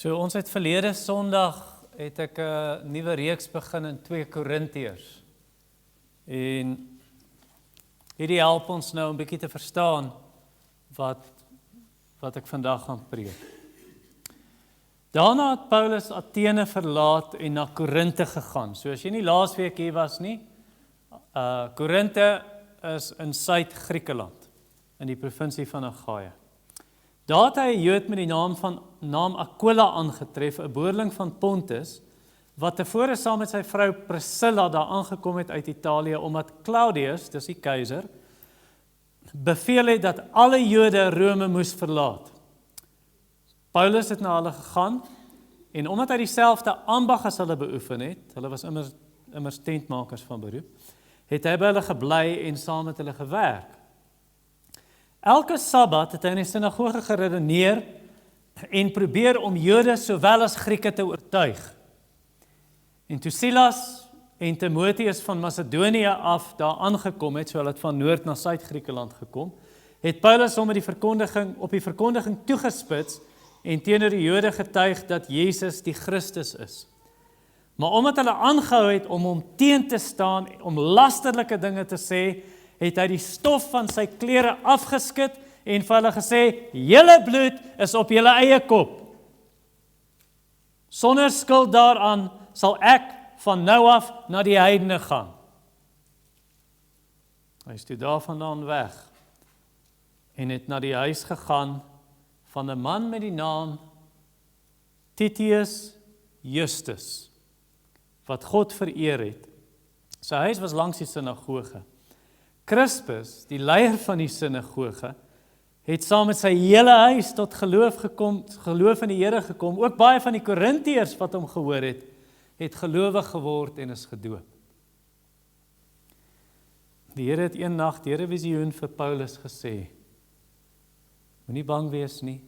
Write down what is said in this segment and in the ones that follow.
So ons het verlede Sondag het ek 'n nuwe reeks begin in 2 Korintiërs. En hierdie help ons nou 'n bietjie te verstaan wat ek vandag gaan preek. Daarna het Paulus Athene verlaat en na Korinte gegaan. So as jy nie laasweek hier was nie, Korinte is in Suid-Griekeland, in die provinsie van Achaia. Daar het hy 'n Jood met die naam Aquila aangetref, 'n boerling van Pontus, wat tevore saam met sy vrou Priscilla daar aangekom het uit Italië, omdat Claudius, dis die keiser, beveel het dat alle Jode Rome moes verlaat. Paulus het na hulle gegaan, en omdat hy dieselfde ambag as hulle beoefen het, hulle was immers tentmakers van beroep, het hy by hulle gebly en saam met hulle gewerk. Elke Sabbat het hy in die sinagoge geredeneer en probeer om Jode sowel as Grieke te oortuig. En toe Silas en Timotheus van Macedonië af daar aangekom het, so hulle het van Noord na Suid-Griekeland gekom, het Paulus hom op die verkondiging toegespits en teenoor die Jode getuig dat Jezus die Christus is. Maar omdat hulle aangehou het om hom teen te staan, om lasterlike dinge te sê, het hy die stof van sy klere afgeskit en vir hulle gesê, julle bloed is op julle eie kop. Sonder skuld daaraan sal ek van nou af na die heidene gaan. Hy is toe daarvandaan weg en het na die huis gegaan van 'n man met die naam Titius Justus, wat God vereer het. Sy huis was langs die sinagoge. Crispus, die leier van die sinagoge, het saam met sy hele huis tot geloof in die Here gekom. Ook baie van die Korintiërs wat hom gehoor het gelowig geword en is gedoop. Die Here het een nag deur 'n visioen vir Paulus gesê, moenie bang wees nie,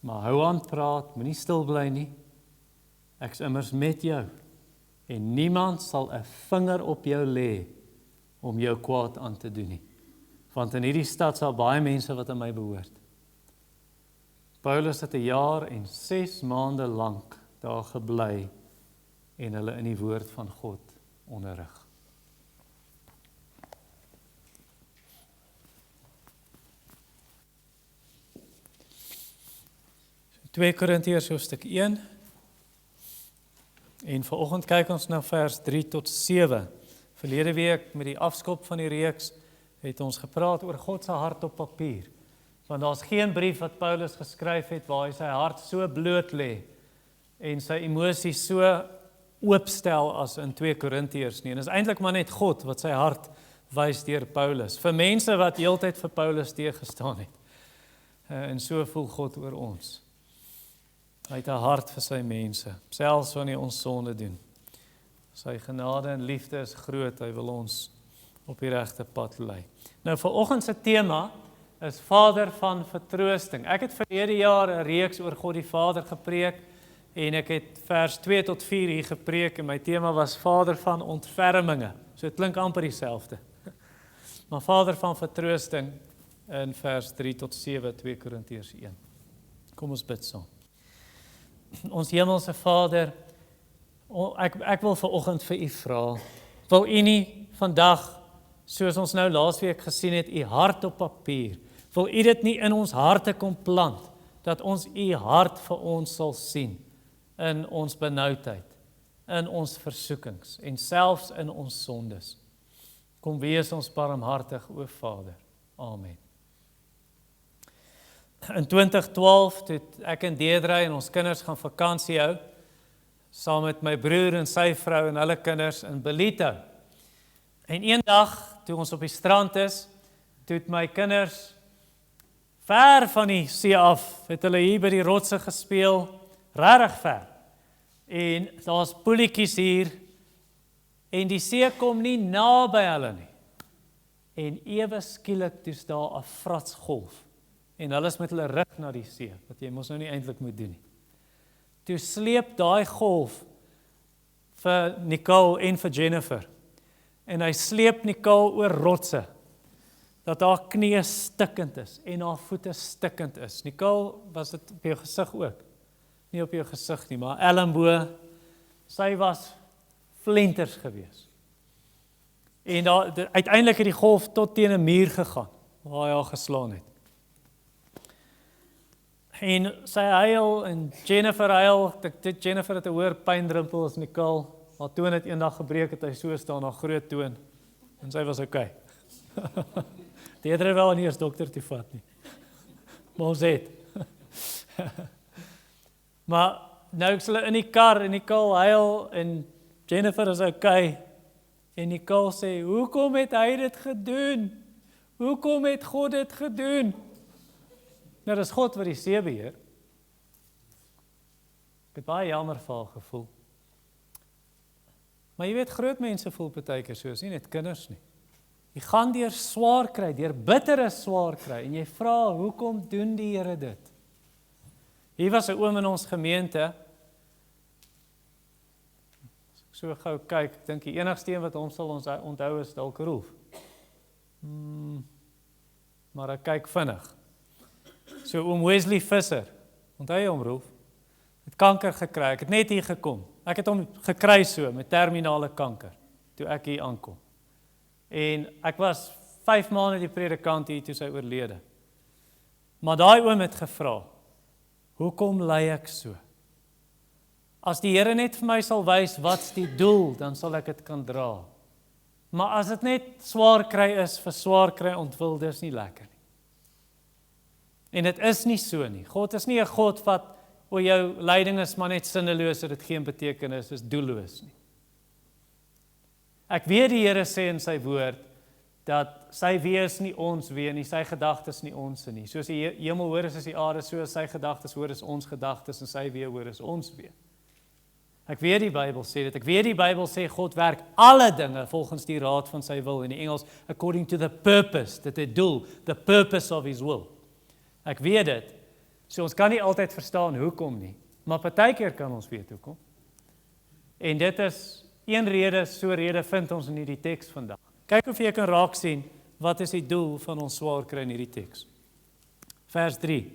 maar hou aan praat, moenie stil bly nie, ek's immers met jou, en niemand sal 'n vinger op jou lê om jou kwaad aan te doen nie. Want in hierdie stad sal baie mense wat aan my behoort. Paulus het 1 jaar en 6 maande lank daar gebly en hulle in die woord van God onderrig. So 2 Korintiërs hoofstuk 1 en vanoggend kyk ons na vers 3 tot 7. Verlede week met die afskop van die reeks het ons gepraat oor God se hart op papier. Want daar's geen brief wat Paulus geskryf het waar hy sy hart so bloot lê en sy emosies so oopstel as in 2 Korintiërs nie. En dit is eintlik maar net God wat sy hart wys deur Paulus. Vir mense wat heeltyd vir Paulus teëgestaan het. En so voel God oor ons. Hy het 'n hart vir sy mense, selfs wanneer ons sonde doen. Sy genade en liefde is groot, hy wil ons op die regte pad lei. Nou vanoggend se tema is Vader van vertroosting. Ek het verlede jaar 'n reeks oor God die Vader gepreek en ek het vers 2 tot 4 hier gepreek en my tema was Vader van ontferminge. So dit klink amper dieselfde. Maar Vader van vertroosting in vers 3 tot 7, 2 Korintiërs 1. Kom ons bid saam. Ons hemelse Vader, ek wil vanoggend vir u vra, wil u nie vandag, soos ons nou laasweek gesien het, u hart op papier, wil u dit nie in ons harte kom plant, dat ons u hart vir ons sal sien, in ons benoudheid, in ons versoekings, en selfs in ons sondes. Kom wees ons barmhartig, o Vader. Amen. In 2012, toe ek en Deidre en ons kinders gaan vakansie hou, saam met my broer en sy vrou en hulle kinders in Belito. En een dag, toe ons op die strand is, toe het my kinders ver van die see af, het hulle hier by die rotse gespeel, regtig ver. En daar's poelietjies hier, en die see kom nie naby hulle nie. En ewe skielik toe's daar 'n fratsgolf, en hulle is met hulle rug na die see, wat jy mos nou nie eintlik moet doen nie. Toe sleep daai golf vir Nicole en vir Jennifer. En hy sleep Nicole oor rotse. dat haar knie stikkend is en haar voete stikkend is. Nicole, was dit op jou gesig ook? Nie op jou gesig nie, maar elmboog, sy was flenters gewees. En uiteindelik het die golf tot teen 'n muur gegaan, waar hy haar geslaan het. En sy huil en Jennifer huil, Jennifer het 'n hoër pyndruppel as Nicole, haar toon het eendag gebreek, het hy so staan, haar groot toon, en sy was okay. Die het er wel nie eens dokter toe vat nie, maar ons het. Maar nou is hulle in die kar, en Nicole huil, en Jennifer is okay, en Nicole sê, hoekom het hy dit gedoen? Hoekom het God dit gedoen? Nou, dis God wat die see beheer. Ek het baie jammer vir haar gevoel. Maar jy weet, groot mense voel partykeer soos, nie net kinders nie. Jy gaan deur swaar kry, deur bittere swaar kry, en jy vra, hoekom doen die Here dit? Hier was 'n oom in ons gemeente, as ek so gou kyk, ek dink die enigste een wat hom sal ons onthou is dalk Rolf. Maar ek kyk vinnig. So oom Wesley Visser, onthou jy hom Rolf? Het kanker gekry, ek het net hier gekom. Ek het hom gekry so, met terminale kanker, toe ek hier aankom. En ek was 5 maande die predikant hier, toe sy oorlede. Maar daai oom het gevra, hoekom ly ek so? As die Here net vir my sal wys, wat's die doel, dan sal ek dit kan dra. Maar as dit net swaar kry is, vir swaar kry ontwil, dis nie lekker nie. En dit is nie so nie. God is nie 'n God wat, jou lyding is maar net sinneloos, dit geen betekenis, is doelloos nie. Ek weet die Here sê in sy woord, dat sy weë is nie ons weë nie, sy gedagtes nie ons nie. Soos die hemel hoor is die aarde, so sy gedagtes hoor is ons gedagtes, en sy weë hoor is ons weë. Ek weet die Bybel sê dit, ek weet die Bybel sê God werk alle dinge volgens die raad van sy wil, in die Engels, according to the purpose, dit het doel, the purpose of his will. Ek weet dit, so ons kan nie altyd verstaan hoekom nie, maar partykeer kan ons weet hoekom. En dit is een rede, so rede vind ons in hierdie teks vandag. Kyk of jy kan raak sien, wat is die doel van ons swaar kry in hierdie teks. Vers 3.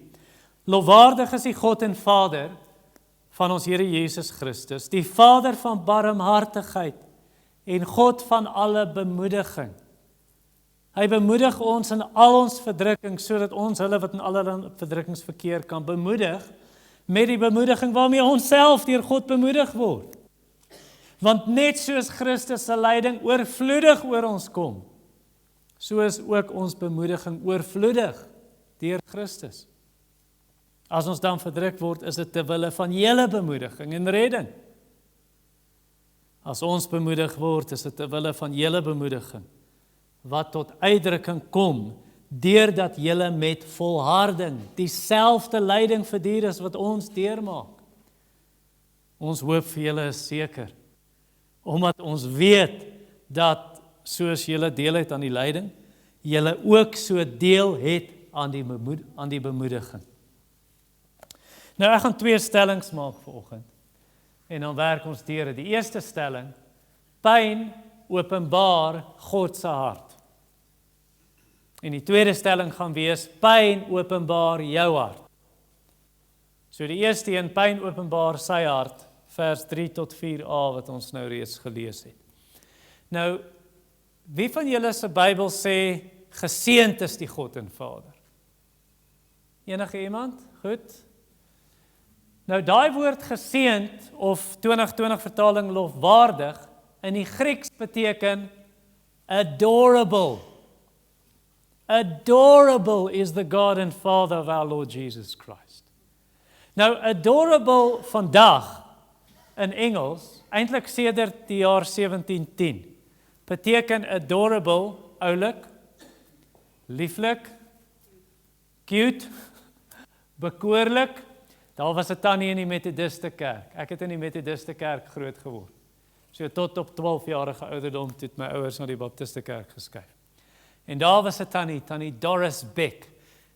Lofwaardig is die God en Vader van ons Here Jesus Christus, die Vader van barmhartigheid en God van alle bemoediging. Hy bemoedig ons in al ons verdrukking, sodat ons hulle wat in alle verdrukkings verkeer kan bemoedig, met die bemoediging waarmee ons self deur God bemoedig word. Want net soos Christus se lyding oorvloedig oor ons kom, so is ook ons bemoediging oorvloedig deur Christus. As ons dan verdruk word, is dit ter wille van julle bemoediging en redding. As ons bemoedig word, is dit ter wille van julle bemoediging, wat tot uitdrukking kom, deurdat julle met volharding dieselfde lyding verduur as wat ons deurmaak. Ons hoop vir julle is seker, omdat ons weet dat soos julle deel het aan die lyding, julle ook so deel het aan die bemoediging. Nou ek gaan 2 stellings maak vanoggend, en dan werk ons deur. Die eerste stelling, pyn openbaar God se hart. En die tweede stelling gaan wees, pyn openbaar jou hart. So die eerste een, pyn openbaar sy hart, vers 3 tot 4a, wat ons nou reeds gelees het. Nou, wie van julle se Bybel sê, geseënd is die God en Vader? Enige iemand? Goed. Nou, daai woord geseënd, of 2020 vertaling lofwaardig, in die Grieks beteken adorable. Adorable is the God and Father of our Lord Jesus Christ. Nou, adorable vandag in Engels, eintlik sedert die jaar 1710, beteken adorable, oulik, lieflik, cute, bekoorlik. Daar was 'n tannie in die Methodiste kerk. Ek het in die Methodiste kerk groot geword. So tot op 12-jarige ouderdom het my ouers na die Baptiste kerk geskuif. En daar was 'n tannie Doris Beck.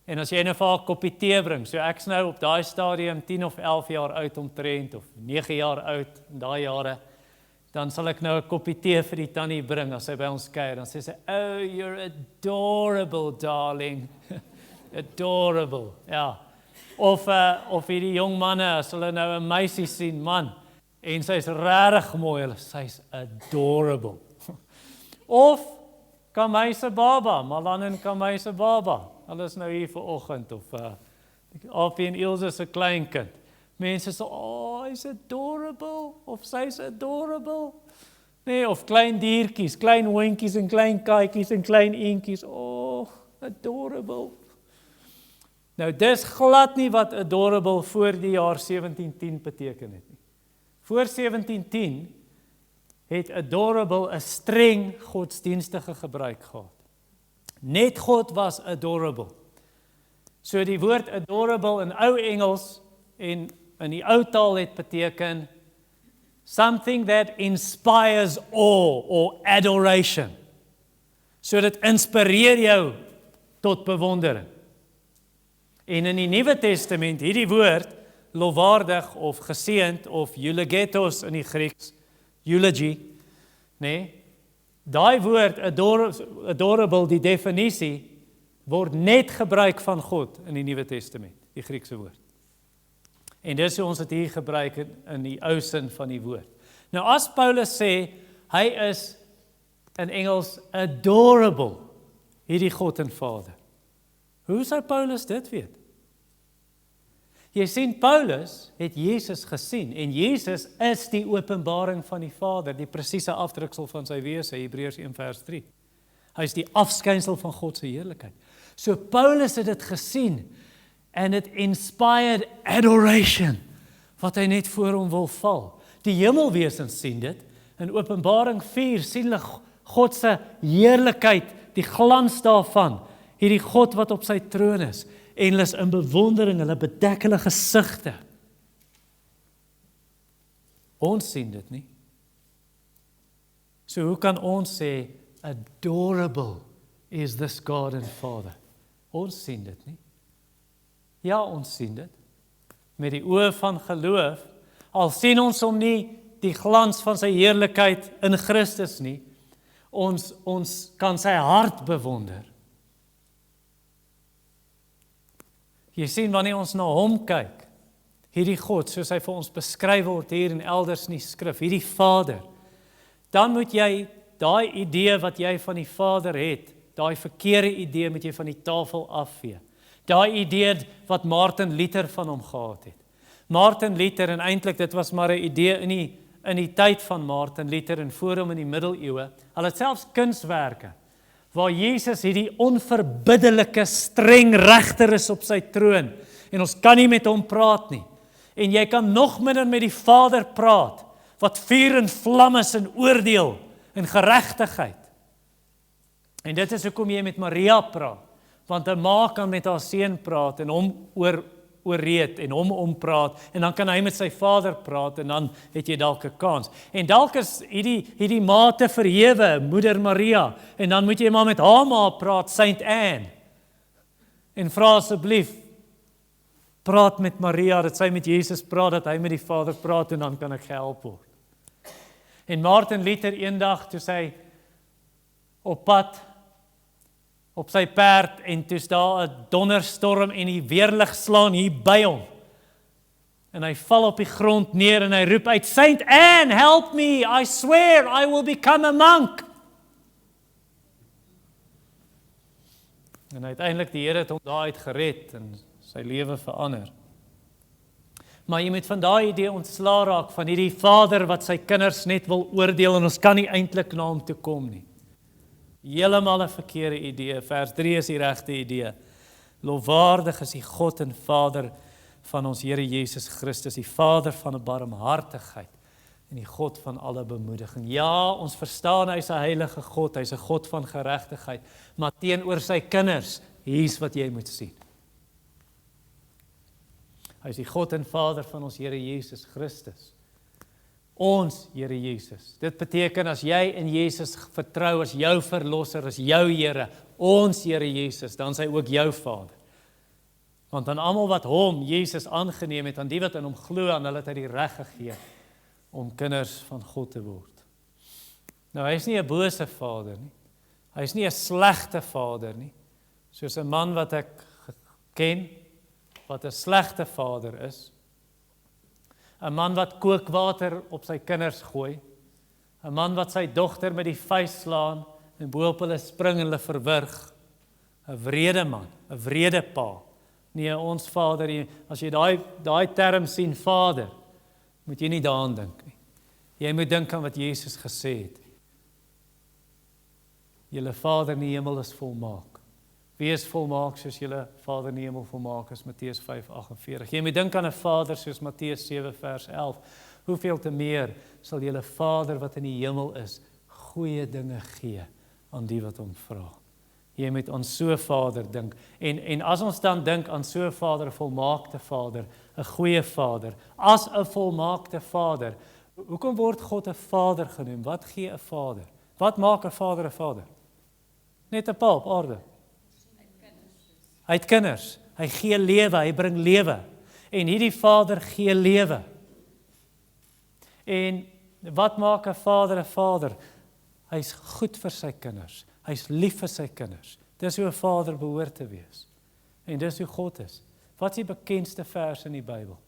En as jy nou vir haar 'n koppie tee bring, so ek's nou op daai stadium 10 of 11 jaar oud omtrent, of 9 jaar oud in daai jare, dan sal ek nou 'n koppie tee vir die tannie bring as sy by ons kuier. Dan sê sy, "Oh, you're adorable, darling." Adorable, ja. Of hierdie jong manne, as hulle nou 'n meisie sien, man, en sy's regtig mooi, sy's adorable. Of Kamei se baba, Malan en Kamei se baba. Hulle is nou hier vanoggend, of Afie en Ilse se kleinkind. Mense sê, "Oh, hy's adorable," of sy's adorable. Nee, of klein diertjies, klein hondjies en klein katjies en klein eentjies. "Oh, adorable." Nou, dis glad nie wat adorable voor die jaar 1710 beteken het nie. Voor 1710 het adorable 'n streng godsdienstige gebruik gehad. Net God was adorable. So die woord adorable in ou Engels en in die ou taal het beteken something that inspires awe or adoration. So dit inspireer jou tot bewondering. En in die Nuwe Testament, hierdie woord, lofwaardig of geseënd of eulogetos in die Grieks, eulogy, nee, daai woord adorable, die definisie, word net gebruik van God in die Nuwe Testament, die Griekse woord. En dis hoe ons dit hier gebruik in die ou sin van die woord. Nou as Paulus sê, hy is in Engels adorable, hierdie God en Vader. Hoe sou Paulus dit weet? Jy sien, Paulus het Jesus gesien, en Jesus is die openbaring van die Vader, die presiese afdruksel van sy wese, Hebreërs 1 vers 3. Hy is die afskynsel van God se heerlikheid. So Paulus het dit gesien, and it inspired adoration, wat hy net voor hom wil val. Die hemelwesens sien dit, in Openbaring 4 sien hulle God se heerlikheid, die glans daarvan, hierdie God wat op sy troon is, en hulle is in bewondering, hulle bedek hulle gesigte. Ons sien dit nie. So hoe kan ons sê, adorable is this God and Father? Ons sien dit nie. Ja, ons sien dit. Met die oë van geloof, al sien ons hom nie die glans van sy heerlikheid in Christus nie, ons kan sy hart bewonder. Jy sien, wanneer ons na hom kyk, hierdie God, soos hy vir ons beskryf word hier en elders in die skrif, hierdie Vader, dan moet jy daai idee wat jy van die Vader het, daai verkeerde idee moet jy van die tafel afvee. Daai idee wat Martin Luther van hom gehad het. Martin Luther, en eintlik dit was maar 'n idee in die tyd van Martin Luther en voor hom in die middeleeue, hulle het selfs kunswerke, waar Jesus hierdie onverbiddelike streng regter is op sy troon, en ons kan nie met hom praat nie, en jy kan nog minder met die Vader praat, wat vuur en vlam is in oordeel, en geregtigheid. En dit is hoekom jy met Maria praat, want 'n ma kan met haar seun praat, en hom oorreed, en hom ompraat, en dan kan hy met sy Vader praat, en dan het jy dalk 'n kans. En dalk is hierdie ma te verhewe, Moeder Maria, en dan moet jy maar met haar ma praat, Saint Anne, en vra asseblief, praat met Maria, dat sy met Jesus praat, dat hy met die Vader praat, en dan kan ek gehelp word. En Martin Luther eendag, toe sy op pad, op sy perd, en toe is daar 'n donderstorm, en die weerlig slaan hier by hom, en hy val op die grond neer, en hy roep uit, Saint Anne, help me, I swear I will become a monk. En uiteindelik die Here het hom daaruit gered, en sy lewe verander. Maar jy moet van daai idee ontslaa raak, van hierdie Vader wat sy kinders net wil oordeel, en ons kan nie eintlik na hom toe kom nie. Heeltemal 'n verkeerde idee. Vers 3 is die regte idee. Lofwaardig is die God en Vader van ons Here Jesus Christus, die Vader van 'n barmhartigheid en die God van alle bemoediging. Ja, ons verstaan hy's 'n heilige God, hy's 'n God van geregtigheid, maar teenoor sy kinders, hier's wat jy moet sien. Hy's die God en Vader van ons Here Jesus Christus. Ons Here Jesus. Dit beteken as jy in Jesus vertrou as jou verlosser, as jou Here, ons Here Jesus, dan is hy ook jou Vader. Want aan almal wat hom, Jesus, aangeneem het, aan die wat in hom glo, aan hulle het hy die reg gegee om kinders van God te word. Nou, hy is nie 'n bose vader nie. Hy is nie 'n slegte vader nie. Soos 'n man wat ek ken, wat 'n slegte vader is. 'n man wat kookwater op sy kinders gooi. 'n man wat sy dogter met die vuis slaan en bo op hulle spring en hulle verwrig. 'n wrede man, 'n wrede pa. Nee, ons Vader, as jy daai term sien, Vader, moet jy nie daaraan dink nie. Jy moet dink aan wat Jesus gesê het. Julle Vader in die hemel is volmaak. Wie is volmaak soos julle Vader in die hemel volmaak is? Matteus 5:48. Jy moet dink aan 'n Vader soos Matteus 7:11. Hoeveel te meer sal julle Vader wat in die hemel is, goeie dinge gee aan die wat hom vra. Jy moet aan so 'n Vader dink. En as ons dan dink aan so 'n Vader, 'n volmaakte Vader, 'n goeie Vader, as 'n volmaakte Vader, hoekom word God 'n Vader genoem? Wat gee 'n Vader? Wat maak 'n Vader 'n Vader? Net 'n pa op aarde. Hy het kinders. Hy gee lewe, hy bring lewe. En hierdie Vader gee lewe. En wat maak 'n Vader 'n Vader? Hy's goed vir sy kinders. Hy's lief vir sy kinders. Dis hoe 'n Vader behoort te wees. En dis hoe God is. Wat is die bekendste vers in die Bybel?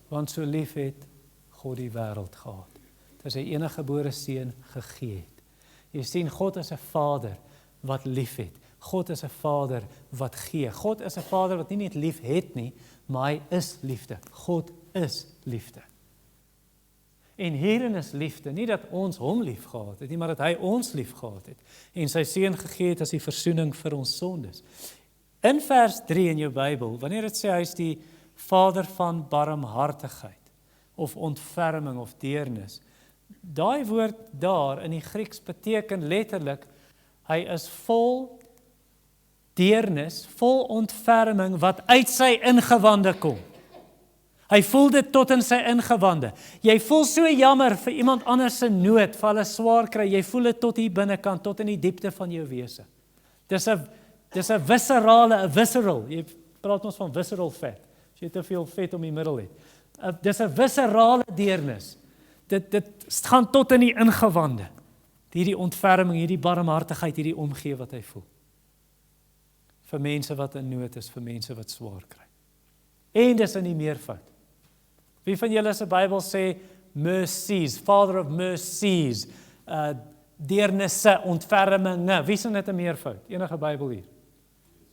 Want so lief het God die wêreld gehad, dat sy enige gebore seun gegee het. Jy sien, God is 'n Vader wat lief het. God is 'n Vader wat gee. God is 'n Vader wat nie net lief het nie, maar hy is liefde. God is liefde. En hierin is liefde, nie dat ons hom lief gehad het nie, maar dat hy ons lief gehad het. En sy seun gegee het as die versoening vir ons sondes. In vers 3 in jou Bybel, wanneer dit sê hy is die Vader van barmhartigheid, of ontferming, of deernis, daai woord daar in die Grieks beteken letterlik, hy is vol deernis, vol ontferming wat uit sy ingewande kom. Hy voel dit tot in sy ingewande. Jy voel so jammer vir iemand anders se nood, vir hulle swaar kry, jy voel dit tot hier binnekant, tot in die diepte van jou wese. Dis 'n visceral, jy praat ons van visceral vet, as jy te veel vet om die middel het. Dis 'n viscerale deernis. Dit gaan tot in die ingewande. Hierdie ontferming, hierdie barmhartigheid, hierdie omgee wat hy voel. Vir mense wat in nood is, vir mense wat swaar kry. En dis in die meervoud. Wie van julle se Bybel sê mercies, Father of mercies, deernisse, ontferminge. Wie sien dit in meervoud? Enige Bybel hier?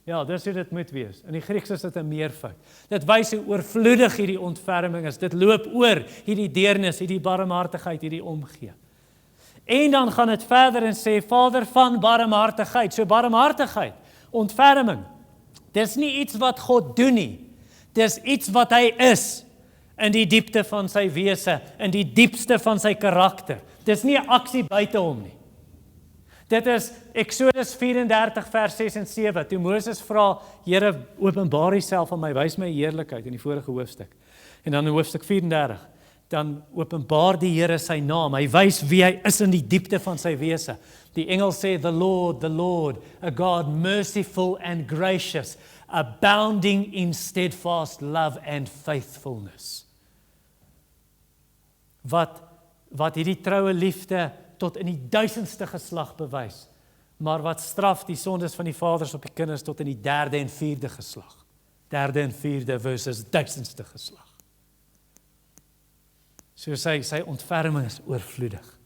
Ja, dis hoe dit moet wees. In die Grieks is dit 'n meervoud. Dit wys hoe oorvloedig hierdie ontferming is. Dit loop oor hierdie deernis, hierdie barmhartigheid, hierdie omgee. En dan gaan dit verder en sê Vader van barmhartigheid. So barmhartigheid, ontferming. Dis nie iets wat God doen nie. Dis iets wat hy is in die diepte van sy wese, in die diepste van sy karakter. Dis nie 'n aksie buite hom nie. Dit is Eksodus 34 vers 6 en 7. Toe Moses vra, Here, openbaar Uself aan my, wys my heerlikheid in die vorige hoofstuk. En dan in hoofstuk 34, dan openbaar die Here sy naam. Hy wys wie hy is in die diepte van sy wese. Die engel sê, the Lord, a God merciful and gracious, abounding in steadfast love and faithfulness. Wat hierdie troue liefde tot in die 1000ste geslag bewys, maar wat straf die sondes van die vaders op die kinders tot in die 3de en 4de geslag. 3de en 4de versus 1000ste geslag. So sy ontferming is oorvloedig.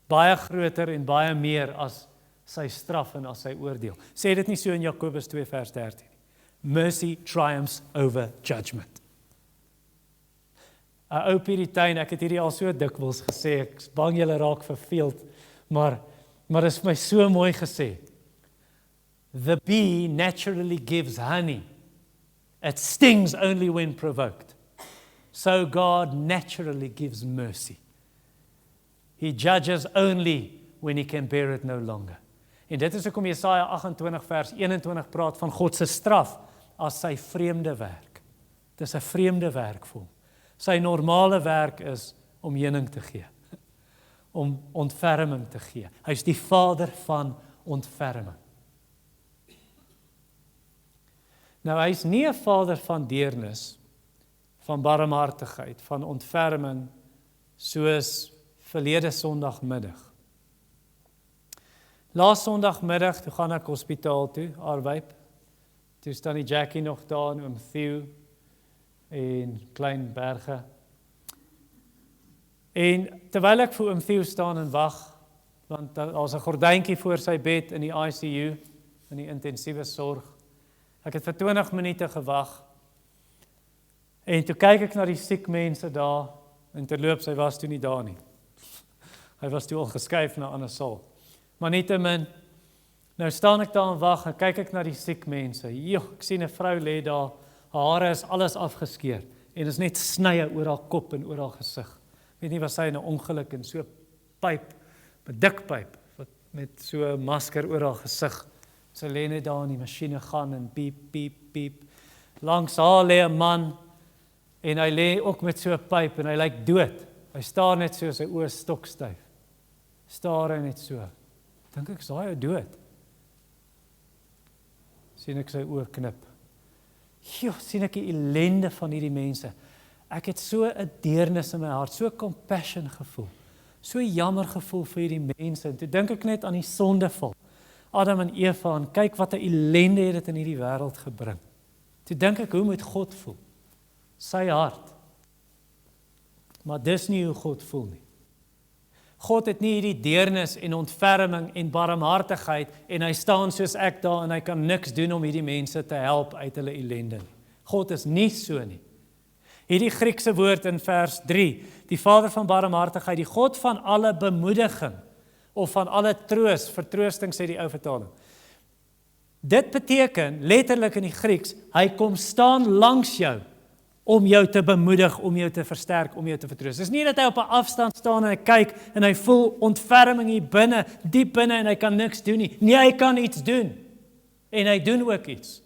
Baie groter en baie meer as sy straf en as sy oordeel. Sê dit nie so in Jakobus 2 vers 13 nie. Mercy triumphs over judgment. 'n Ou Puritein, ek het hierdie al so dikwels gesê, ek is bang julle raak verveeld, maar dit is vir my so mooi gesê. The bee naturally gives honey. It stings only when provoked. So God naturally gives mercy. He judges only when he can bear it no longer. En dit is hoekom Jesaja 28 vers 21 praat van God se straf as sy vreemde werk. Dit is 'n vreemde werk vir hom. Sy normale werk is om heuning te gee, om ontferming te gee. Hy is die Vader van ontferming. Nou, hy is nie 'n Vader van deernis, van barmhartigheid, van ontferming, soos verlede Sondagmiddag. Laas Sondagmiddag, toe gaan ek hospitaal toe, Arwyp. Toe staan die Jackie nog daar en oom Theo en Klein Berge. En terwyl ek vir oom Theo staan en wag, want daar's 'n gordyntjie voor sy bed in die ICU, in die intensiewe sorg. Ek het vir 20 minute gewag. En toe kyk ek na die siek mense daar, en terloops, hy was toe nie daar nie. Hy was toe al geskuif na 'n ander saal. Maar nietemin, nou staan ek daar en wag, en kyk ek na die siek mense. Ek sien 'n vrou lê daar, haar hare is alles afgeskeer, en is net snye oor haar kop en oor haar gesig. Weet nie, was sy in 'n ongeluk en so pyp, 'n dik pyp, wat met so 'n masker oor haar gesig. Sy lê net daar in die masjiene gaan en piep, piep, piep. Langs haar lê 'n man, en hy lê ook met so 'n pyp, en hy lyk dood. Hy staar net so, sy oë stokstyf. Staar hy net so. Dink ek, is daai ou dood? Sien ek sy oë knip. Sien ek die ellende van hierdie mense. Ek het so 'n deernis in my hart, so 'n compassion gevoel. So jammer gevoel vir hierdie mense. En toe dink ek net aan die sondeval. Adam en Eva, en kyk wat 'n ellende het dit in hierdie wêreld gebring. Toe dink ek, hoe moet God voel? Sy hart. Maar dis nie hoe God voel nie. God het nie hierdie deernis en ontferming en barmhartigheid, en hy staan soos ek daar, en hy kan niks doen om hierdie mense te help uit hulle ellende nie. God is nie so nie. Hierdie Griekse woord in vers 3, die Vader van barmhartigheid, die God van alle bemoediging, of van alle troos, vertroosting sê die ou vertaling. Dit beteken, letterlik in die Grieks, hy kom staan langs jou, om jou te bemoedig, om jou te versterk, om jou te vertroos. Dis nie dat hy op 'n afstand staan en hy kyk, en hy voel ontferming hier binne, diep binne, en hy kan niks doen nie. Nee, hy kan iets doen. En hy doen ook iets.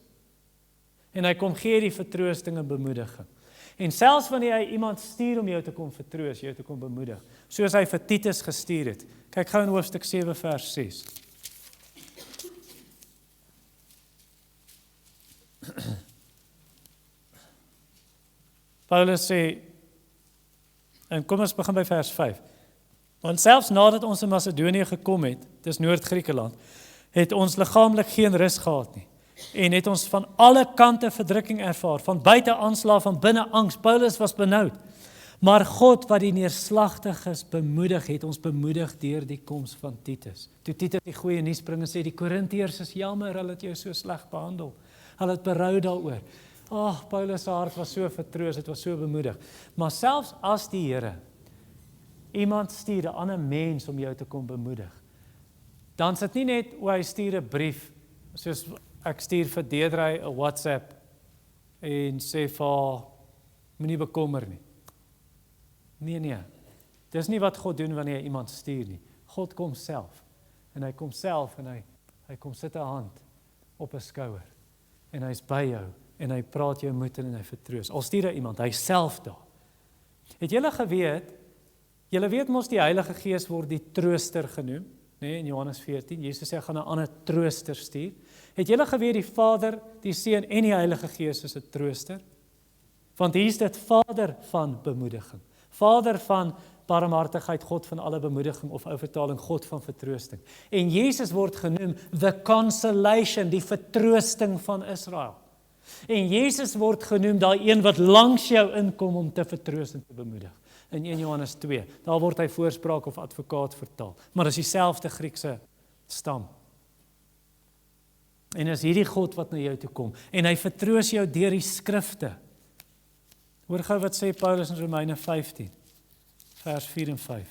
En hy kom gee die vertroosting en bemoediging. En selfs wanneer hy iemand stuur om jou te kom vertroos, jou te kom bemoedig, soos hy vir Titus gestuur het. Kyk gou in hoofstuk 7 vers 6. Paulus sê, en kom ons begin by vers 5. Want selfs nadat ons in Macedonië gekom het, dis Noord-Griekeland, het ons liggaamlik geen rus gehad nie. En het ons van alle kante verdrukking ervaar, van buite aanslae, van binne angs. Paulus was benoud. Maar God wat die neerslagtiges bemoedig, het ons bemoedig deur die koms van Titus. Toe Titus die goeie nuus bring en sê, die Korintiërs is jammer, hulle het jou so sleg behandel. Hulle het berou daaroor. Paulus se hart was so vertroos, het was so bemoedig. Maar selfs as die Here iemand stuur, 'n ander mens om jou te kom bemoedig, dan sit nie net, hy stuur 'n brief, soos ek stuur vir Deidre 'n WhatsApp en sê vir haar, moenie bekommer nie. Nee. Dis nie wat God doen wanneer hy iemand stuur nie. God kom self. En hy kom self en hy kom sit 'n hand op 'n skouer. En hy's by jou. En hy praat jou moed en hy vertroos. Al stuur hy iemand, hy self daar. Het julle geweet, julle weet mos die Heilige Gees word die trooster genoem, nee, in Johannes 14, Jesus sê, hy gaan 'n ander trooster stuur. Het julle geweet die Vader, die Seun en die Heilige Gees is 'n trooster? Want hier is dit Vader van bemoediging, Vader van barmhartigheid, God van alle bemoediging, of ou vertaling, God van vertroosting. En Jesus word genoem the consolation, die vertroosting van Israel. En Jesus word genoem daai een wat langs jou inkom om te vertroos en te bemoedig. In 1 Johannes 2, daar word hy voorspraak of advokaat vertaal. Maar dis dieselfde Griekse stam. En is hierdie God wat na jou toe kom. En hy vertroos jou deur die skrifte. Hoor gou wat sê Paulus in Romeine 15, vers 4 en 5.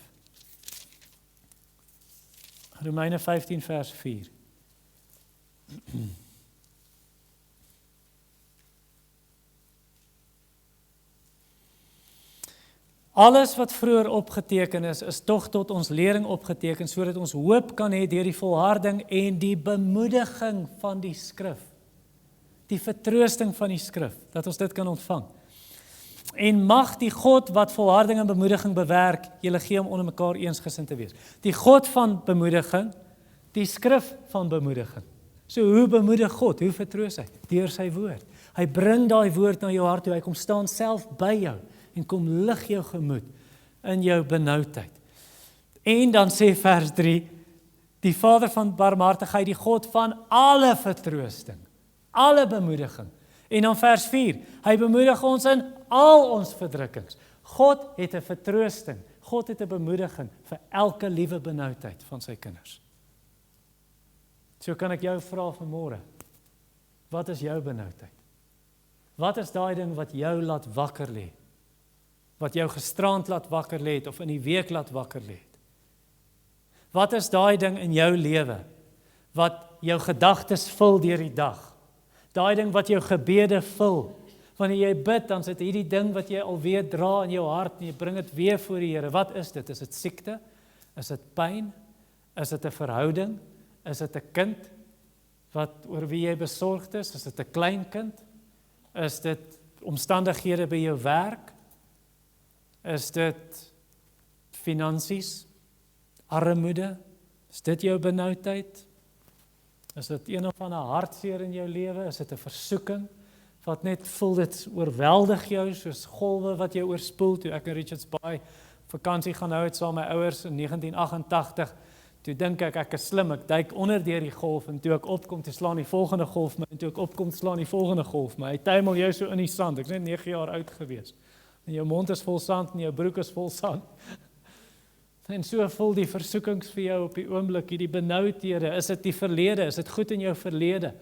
Romeine 15, vers 4. Alles wat vroeër opgeteken is tog tot ons lering opgeteken, sodat ons hoop kan hê deur die volharding en die bemoediging van die skrif. Die vertroosting van die skrif, dat ons dit kan ontvang. En mag die God wat volharding en bemoediging bewerk, julle gee om onder mekaar eensgesind te wees. Die God van bemoediging, die skrif van bemoediging. So hoe bemoedig God? Hoe vertroos hy? Deur sy woord. Hy bring daai woord na jou hart toe, hy kom staan self by jou en kom lig jou gemoed in jou benoudheid. En dan sê vers 3, die Vader van barmhartigheid, die God van alle vertroosting, alle bemoediging. En dan vers 4, hy bemoedig ons in al ons verdrukkings. God het 'n vertroosting, God het 'n bemoediging vir elke liewe benoudheid van sy kinders. So kan ek jou vra vanmôre, wat is jou benoudheid? Wat is daai ding wat jou laat wakker lê? Wat jou gisterand laat wakker lê het, of in die week laat wakker lê het? Wat is daai ding in jou lewe, wat jou gedagtes vul deur die dag? Daai ding wat jou gebede vul. Wanneer jy bid, dan sit hierdie ding wat jy alweer dra in jou hart, en jy bring dit weer voor die Here. Wat is dit? Is dit siekte? Is dit pyn? Is dit 'n verhouding? Is dit 'n kind oor wie jy besorgd is? Is dit 'n kleinkind? Is dit omstandighede by jou werk? Is dit finansies? Armoede? Is dit jou benoudheid? Is dit een of ander hartseer in jou lewe? Is dit 'n versoeking wat net voel dit oorweldig jou soos golwe wat jou oorspoel? Toe ek in Richards Bay vakansie gaan hou het saam met my ouers in 1988, toe dink ek is slim, ek duik onder deur die golf, en toe ek opkom, toe slaan die volgende golf my, en toe ek opkom, slaan die volgende golf my. Hy tuimel jou so in die sand. Ek is net 9 jaar oud gewees. En jou mond is vol sand en jou broek is vol sand. En so voel die versoekings vir jou op die oomblik, hierdie benoudhede. Is dit die verlede? Is dit goed in jou verlede?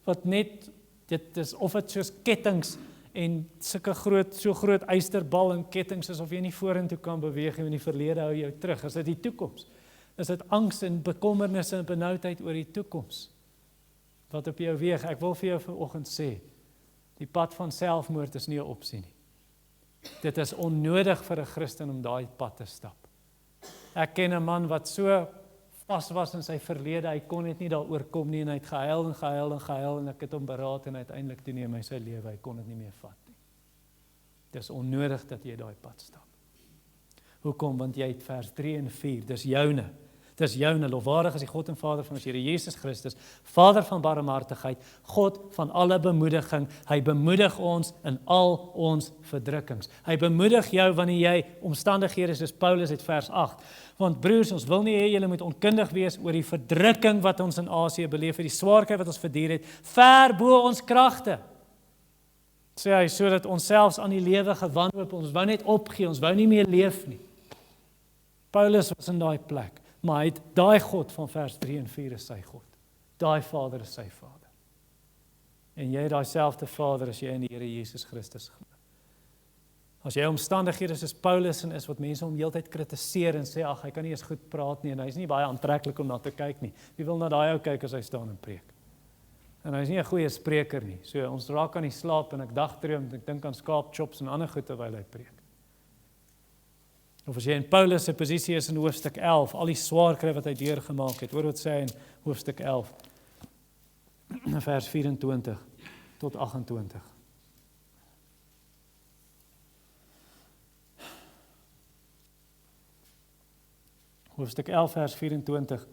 Wat net, dit is of dit soos kettings en sulke so groot eysterbal en kettings is, of jy nie vorentoe kan beweeg, en die verlede hou jou terug. Is dit die toekoms? Is dit angs en bekommernisse en benoudheid oor die toekoms wat op jou weeg? Ek wil vir jou vanoggend sê, die pad van selfmoord is nie 'n opsie nie. Dit is onnodig vir 'n Christen om daai pad te stap. Ek ken 'n man wat so vas was in sy verlede, hy kon net nie daaroor kom nie, en hy het gehuil en gehuil en gehuil, en ek het hom beraad, en uiteindelik toe neem hy sy lewe, hy kon dit nie meer vat nie. Dit is onnodig dat jy daai pad stap. Hoekom? Want jy het vers 3 en 4, dis joune. Dis joune, lofwaardig is die God en Vader van ons Here Jesus Christus, Vader van barmhartigheid, God van alle bemoediging. Hy bemoedig ons in al ons verdrukkings. Hy bemoedig jou wanneer jy omstandighede soos Paulus het vers 8. Want broers, ons wil nie hê julle moet onkundig wees oor die verdrukking wat ons in Asië beleef het, die swaarkry wat ons verduur het, ver bo ons kragte. Sê hy, sodat ons selfs aan die lewe gewanhoop, ons wou net opgee, ons wou nie meer leef nie. Paulus was in daai plek. Maar hy het daai God van vers 3 en 4 is sy God. Daai Vader is sy Vader. En jy het daai selfde Vader as jy in die Here Jesus Christus glo. As jy omstandighede soos Paulus en is wat mense hom heeltyd kritiseer en sê, ag, hy kan nie eens goed praat nie, en hy is nie baie aantreklik om na te kyk nie. Wie wil na daai ou kyk as hy staan en preek? En hy is nie 'n goeie spreker nie. So ons raak aan die slaap en ek dagdroom, ek dink aan skaapchops en ander goed terwyl hy preek. Of as jy in Paulus se posisie is in hoofstuk 11, al die swaar kry wat hy deurgemaak het, hoor wat sê hy in hoofstuk 11, vers 24 tot 28. Hoofstuk 11, vers 24.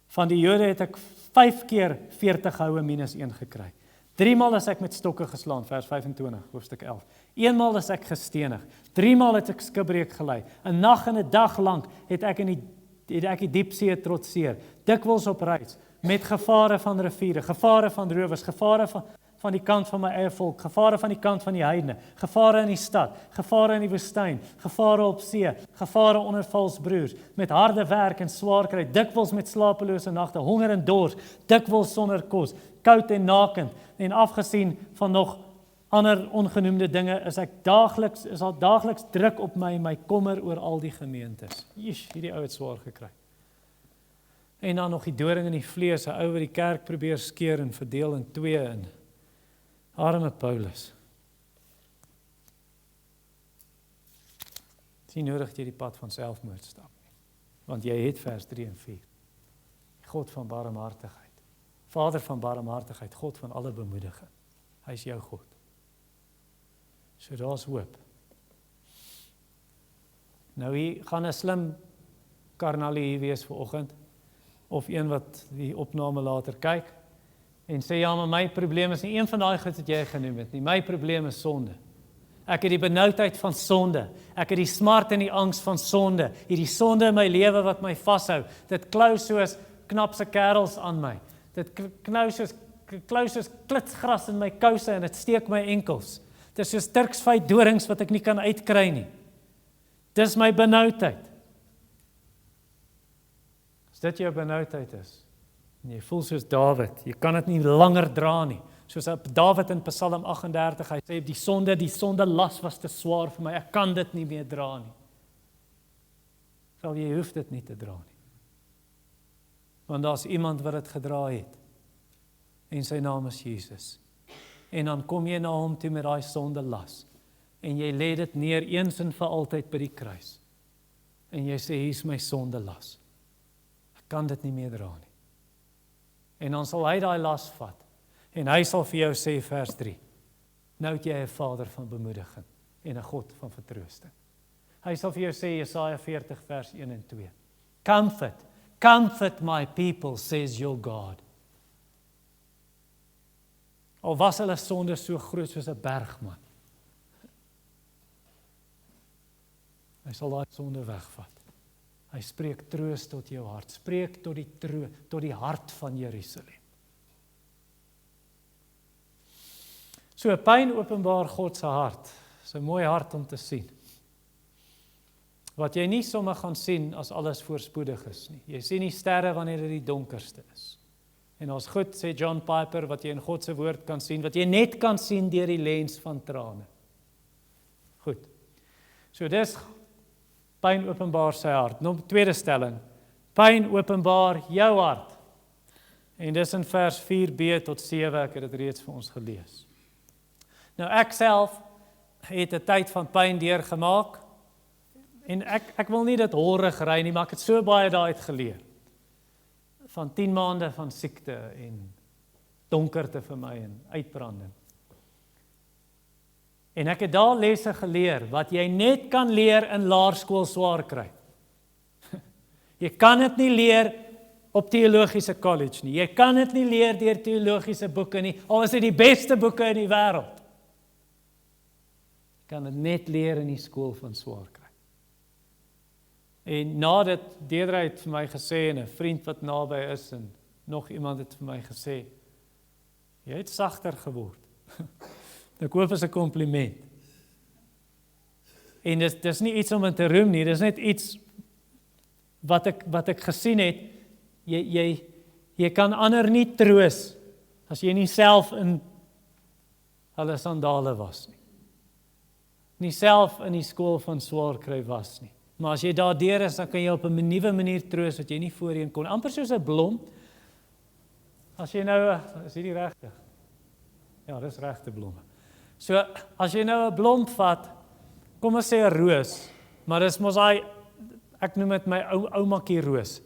Van die Jode het ek 5 keer 40 goue minus 1 gekry. 3 maal is ek met stokke geslaan, vers 25, hoofstuk 11. 1 maal is ek gestenig. 3 maal het ek skipbreek gelei. 'n Nag en 'n dag lank het ek die diepsee trotseer. Dikwels op reis, met gevare van riviere, gevare van rowers, gevare van die kant van my eie volk, gevare van die kant van die heidene, gevare in die stad, gevare in die woestyn, gevare op see, gevare onder vals broers, met harde werk en swaar kry, dikwels met slapelose nagte, honger en dors, dikwels sonder kos, koud en nakend, en afgesien van nog ander ongenoemde dinge, is al daagliks druk op my kommer oor al die gemeentes. Hierdie ou het swaar gekry. En dan nog die doring in die vlees, 'n ou wat die kerk probeer skeer en verdeel in 2 in. Arme Paulus. Het is nie nodig dat jy die pad van selfmoord stap nie, want jy het vers 3 en 4. God van barmhartigheid, Vader van barmhartigheid, God van alle bemoediging. Hy is jou God. So daar's hoop. Nou hier gaan 'n slim karnalie hier wees vanoggend, of een wat die opname later kyk, en sê, ja, maar my probleem is nie een van daai goed wat jy genoem het nie. My probleem is sonde. Ek het die benoudheid van sonde. Ek het die smart en die angs van sonde. Hierdie sonde in my lewe wat my vashou. Dit klou soos knapse kerels aan my. Dit klou soos klitsgras in my kouse en dit steek my enkels. Dit is soos Turksvy dorings wat ek nie kan uitkry nie. Dis my benoudheid. As dit jou benoudheid is, en jy voel soos Dawid, jy kan dit nie langer dra nie. Soos Dawid in Psalm 38, hy sê, die sonde las was te swaar vir my, ek kan dit nie meer dra nie. Wel, jy hoef dit nie te dra nie. Want daar's iemand wat dit gedra het, en sy naam is Jesus. En dan kom jy na hom toe met daai sonde las, en jy lê dit neer eens en vir altyd by die kruis. En jy sê, hier is my sonde las. Ek kan dit nie meer dra nie. En dan sal hy daai las vat, en hy sal vir jou sê, vers 3, nou het jy 'n Vader van bemoediging, en 'n God van vertroosting. Hy sal vir jou sê, Jesaja 40 vers 1 en 2, Comfort my people, says your God. Al was hulle sonde so groot soos 'n bergman, hy sal daai sonde wegvat. Hy spreek troos tot jou hart, spreek tot die hart van Jerusalem. So, pyn openbaar God se hart. Dis 'n mooi hart om te sien. Wat jy nie sommer gaan sien as alles voorspoedig is nie. Jy sien nie sterre wanneer dit die donkerste is. En ons goed, sê John Piper, wat jy in God se woord kan sien, wat jy net kan sien deur die lens van trane. Goed. So dis pyn openbaar sy hart. Tweede stelling, pyn openbaar jou hart. En dis in vers 4b tot 7, ek het dit reeds vir ons gelees. Nou ek self het 'n tyd van pyn deurgemaak, en ek wil nie dit horrig ry nie, maar ek het so baie daaruit geleer. Van 10 maande van siekte en donkerte vir my en uitbranding. En ek het daar lesse geleer, wat jy net kan leer in laerskool swaar kry. Jy kan dit nie leer op teologiese college nie. Jy kan dit nie leer deur teologiese boeke nie, al is dit die beste boeke in die wêreld. Jy kan dit net leer in die skool van swaar kry. En nadat Deidre het vir my gesê, en 'n vriend wat naby is, en nog iemand het vir my gesê, jy het sagter geword. Ek hoop is 'n kompliment. En dis nie iets om in te roem nie, dis net iets wat ek gesien het, jy kan ander nie troos, as jy nie self in hulle sandale was nie. Nie self in die skool van swaar kry was nie. Maar as jy daardeur is, dan kan jy op 'n nuwe manier troos, wat jy nie voorheen kon. Amper soos 'n blom. As jy nou, is hierdie regtig? Ja, dis regte blomme. So, as jy nou 'n blom vat, kom ons sê 'n roos, maar dis mos daai, ek noem dit my oumakie roos.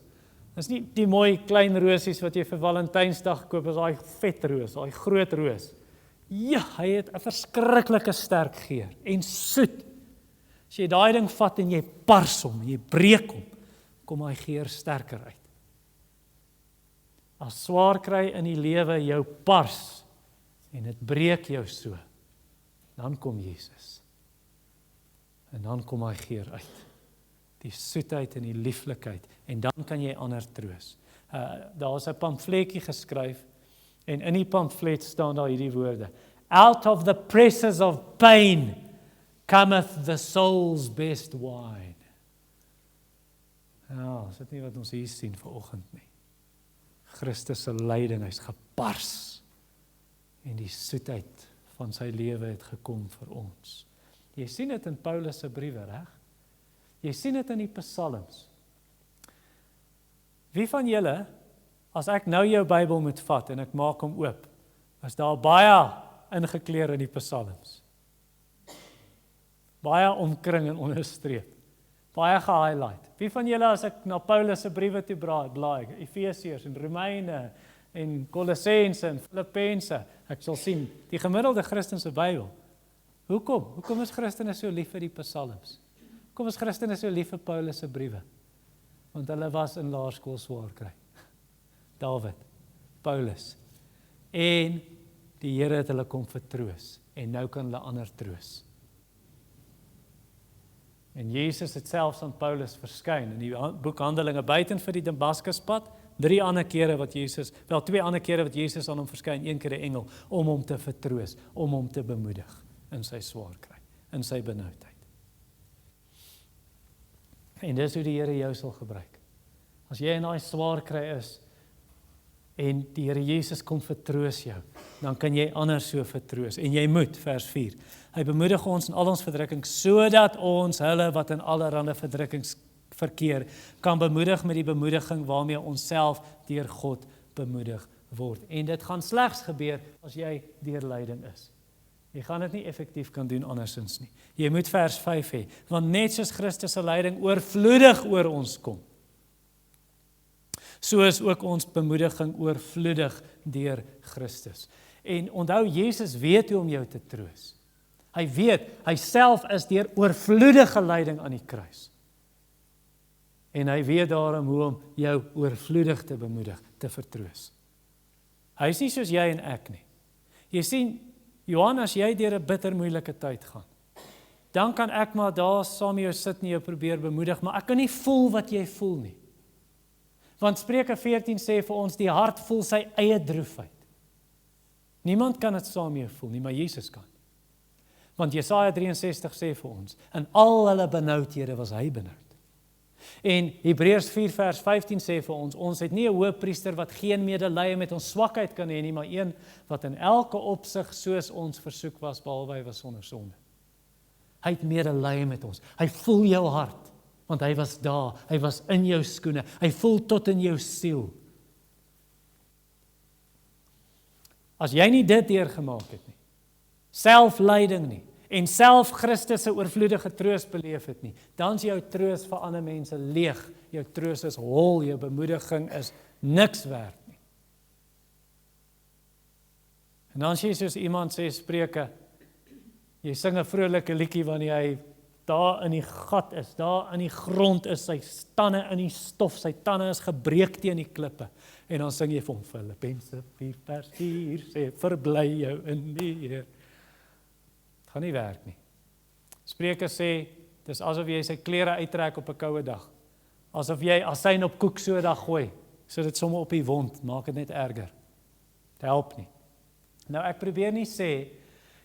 Dis nie die mooi klein rosies wat jy vir Valentynsdag koop, is daai vet roos, daai groot roos. Ja, hy het 'n verskriklike sterk geur, en soet. As jy daai ding vat en jy pars hom, jy breek hom, kom hy geur sterker uit. As swaar kry in die lewe jou pars, en dit breek jou so, dan kom Jesus. En dan kom hy geur uit. Die soetheid en die lieflikheid, en dan kan jy ander troos. Daar is 'n pamfletjie geskryf, en in die pamflet staan daar hierdie woorde: Out of the presses of pain cometh the soul's best wine. Ja, is dit nie wat ons hier sien vanoggend nie. Christus se lyding, hy's gepars, en die soetheid van sy lewe het gekom vir ons. Jy sien dit in Paulus se briewe, reg? Jy sien dit in die psalms. Wie van julle, as ek nou jou Bybel moet vat en ek maak hom oop, is daar baie ingekleer in die psalms. Baie omkring en onderstreep. Baie gehighlight. Wie van julle, as ek na Paulus se briewe toe blaai, Efesiërs en Romeine en Kolossense en Filippense, ek sal sien, die gemiddelde Christen se Bybel. Hoekom is Christene so lief vir die psalms? Hoekom is Christene so lief vir Paulus se briewe? Want hulle was in laerskool swaar kry. Dawid, Paulus, en die Here het hulle kom vertroos, en nou kan hulle ander troos. En Jesus het selfs aan Paulus verskyn in die boek Handelinge buiten vir die Damaskuspad, 2 ander kere wat Jesus aan hom verskyn, 1 keer 'n engel, om hom te vertroos, om hom te bemoedig in sy swaar kry, in sy benoudheid. En dis hoe die Here jou sal gebruik. As jy in daai swaar kry is, en die Here Jesus kom vertroos jou, dan kan jy ander so vertroos. En jy moet, vers 4, hy bemoedig ons in al ons verdrukkings, sodat ons hulle wat in allerhande verdrukkings verkeer, kan bemoedig met die bemoediging waarmee ons self deur God bemoedig word. En dit gaan slegs gebeur as jy deur lyding is. Jy gaan dit nie effektief kan doen andersins nie. Jy moet vers 5 hê, want net soos Christus se lyding oorvloedig oor ons kom, so is ook ons bemoediging oorvloedig deur Christus. En onthou, Jesus weet hoe om jou te troos. Hy weet, hy self is deur oorvloedige lyding aan die kruis. En hy weet daarom hoe om jou oorvloedig te bemoedig, te vertroos. Hy is nie soos jy en ek nie. Jy sien, Johan, as jy deur 'n bitter moeilike tyd gaan, dan kan ek maar daar saam met jou sit en jou probeer bemoedig, maar ek kan nie voel wat jy voel nie. Want Spreuke 14 sê vir ons, die hart voel sy eie droefheid. Niemand kan dit saam met jou voel nie, maar Jesus kan. Want Jesaja 63 sê vir ons, in al hulle benoudhede was hy benoud. En Hebreërs 4 vers 15 sê vir ons, ons het nie 'n hoëpriester wat geen medelee met ons swakheid kan hê nie, maar een wat in elke opsig soos ons versoek was, behalwe hy was sonder sonde. Hy het medelee met ons. Hy voel jou hart, want hy was daar, hy was in jou skoene, hy voel tot in jou siel. As jy nie dit deurgemaak het nie, selflyding nie, en self Christus se oorvloedige troos beleef het nie, dan is jou troos vir ander mense leeg, jou troos is hol, jou bemoediging is niks werd nie. En dan sê soos iemand sê Spreuke, jy sing 'n vrolike liedjie wanneer hy daar in die gat is, daar in die grond is, sy tande in die stof, sy tande is gebreek teen die klippe, en dan sing jy vir hom, Filippense 4 vers 4, sê, verbly jou in die Here. Gaan nie werk nie. Spreuke sê, dis asof jy sy klere uittrek op 'n koue dag. Asof jy asyn op koek so 'n dag gooi, so dit sommer op die wond, maak dit net erger. Dit help nie. Nou ek probeer nie sê,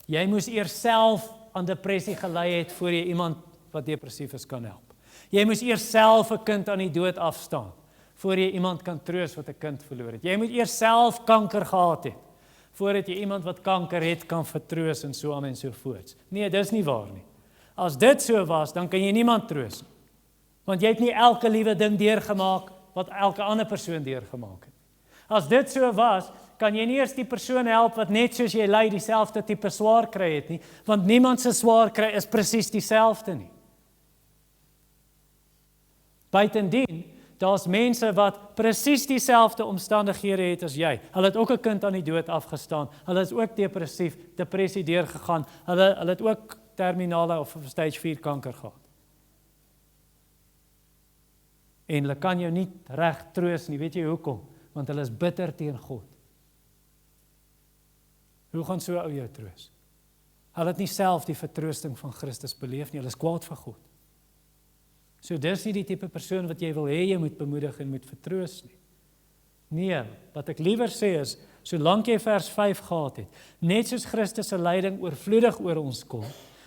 jy moes eers self aan depressie gelei het, voor jy iemand wat depressief is kan help. Jy moes eers self 'n kind aan die dood afstaan, voor jy iemand kan troos wat 'n kind verloor het. Jy moet eers self kanker gehad het, voordat jy iemand wat kanker het kan vertroos en so aan en so voorts. Nee, dis nie waar nie. As dit so was, dan kan jy niemand troos nie. Want jy het nie elke liewe ding deurgemaak wat elke ander persoon deurgemaak het. As dit so was, kan jy nie eers die persoon help wat net soos jy ly dieselfde tipe swaar kry het nie, want niemand se swaar kry is presies dieselfde nie. Buitendien, daar's mense wat presies dieselfde omstandighede het as jy. Hulle het ook 'n kind aan die dood afgestaan. Hulle is ook depressie deurgegaan. Hulle het ook terminale of stage 4 kanker gehad. En hulle kan jou nie reg troos nie. Weet jy hoekom? Want hulle is bitter teen God. Hoe gaan so 'n ou jou troos? Hulle het nie self die vertroosting van Christus beleef nie. Hulle is kwaad vir God. So dis nie die tipe persoon wat jy wil hê jy moet bemoedig en moet vertroos nie. Nee, wat ek liewer sê is, solank jy vers 5 gehad het, net soos Christus se lyding oorvloedig oor ons kom,